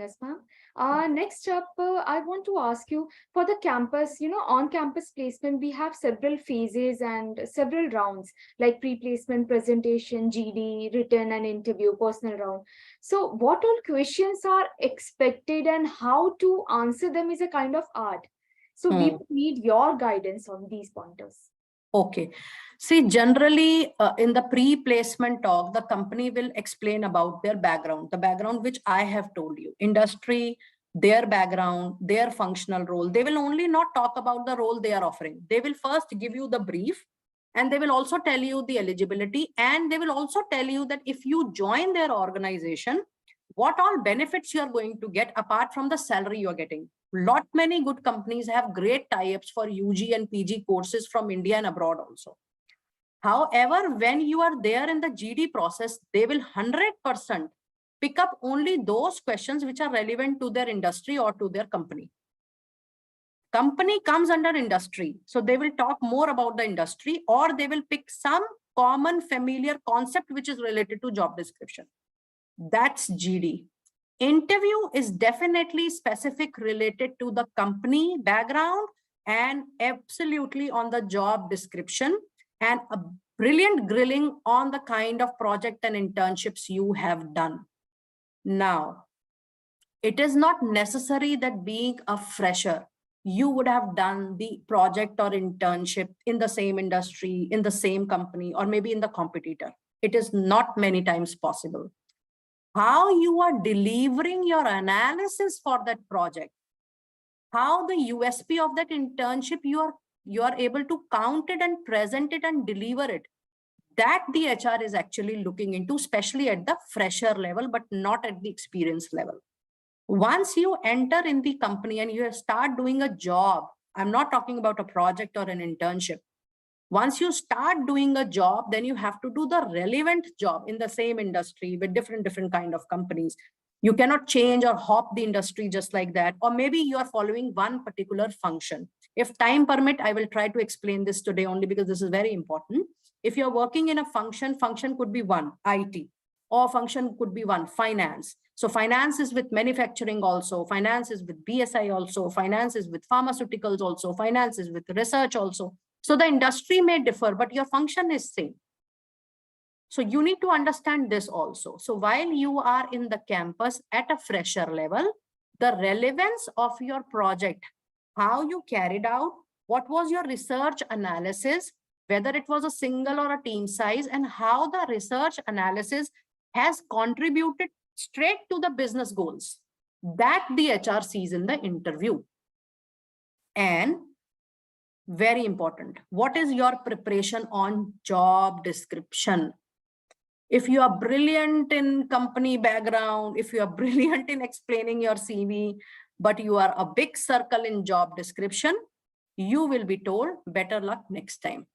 Yes, ma'am. Next up, I want to ask you for the campus, on-campus placement, we have several phases and several rounds like pre-placement, presentation, GD, written and interview, personal round. So what all questions are expected and how to answer them is a kind of art. So we need your guidance on these pointers. Okay. See, generally in the pre-placement talk, the company will explain about their background, the background which I have told you, industry, their background, their functional role. They will only not talk about the role they are offering. They will first give you the brief and they will also tell you the eligibility, and they will also tell you that if you join their organization, what all benefits you are going to get apart from the salary you are getting. Lot many good companies have great tie-ups for UG and PG courses from India and abroad also. However, when you are there in the GD process, they will 100% pick up only those questions which are relevant to their industry or to their company. Company comes under industry, so they will talk more about the industry, or they will pick some common familiar concept which is related to job description. That's GD. Interview is definitely specific related to the company background and absolutely on the job description, and a brilliant grilling on the kind of project and internships you have done. Now, it is not necessary that being a fresher, you would have done the project or internship in the same industry, in the same company, or maybe in the competitor. It is not many times possible. How you are delivering your analysis for that project, how the USP of that internship you are able to count it and present it and deliver it, that the HR is actually looking into, especially at the fresher level, but not at the experience level. Once you enter in the company and you start doing a job, I'm not talking about a project or an internship. Once you start doing a job, then you have to do the relevant job in the same industry with different kind of companies. You cannot change or hop the industry just like that. Or maybe you are following one particular function. If time permit, I will try to explain this today only because this is very important. If you're working in a function could be one, IT, or function could be one, finance. So finance is with manufacturing also, finance is with BSI also, finance is with pharmaceuticals also, finance is with research also. So the industry may differ, but your function is same. So you need to understand this also. So while you are in the campus at a fresher level, the relevance of your project, how you carried out, what was your research analysis, whether it was a single or a team size, and how the research analysis has contributed straight to the business goals, that the HR sees in the interview. And very important, what is your preparation on job description? If you are brilliant in company background, if you are brilliant in explaining your CV, but you are a big circle in job description, you will be told better luck next time.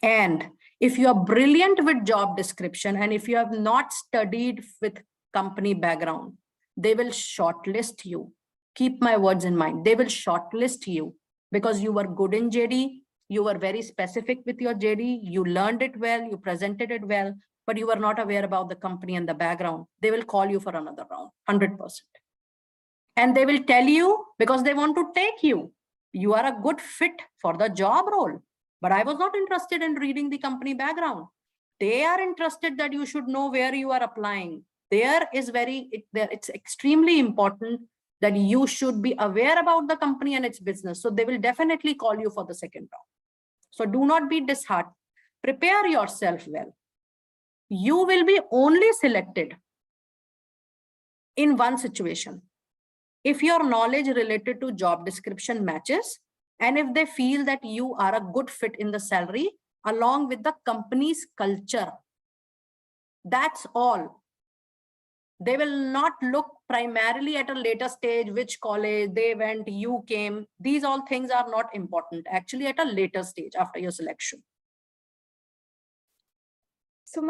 And if you are brilliant with job description and if you have not studied with company background, they will shortlist you. Keep my words in mind. They will shortlist you because you were good in JD, you were very specific with your JD, you learned it well, you presented it well, but you were not aware about the company and the background. They will call you for another round, 100%. And they will tell you because they want to take you. You are a good fit for the job role. But I was not interested in reading the company background. They are interested that you should know where you are applying. It's extremely important that you should be aware about the company and its business. So they will definitely call you for the second round. So do not be disheartened. Prepare yourself well. You will be only selected in one situation. If your knowledge related to job description matches, and if they feel that you are a good fit in the salary along with the company's culture, that's all. They will not look primarily at a later stage, which college they went, you came. These all things are not important actually at a later stage after your selection. So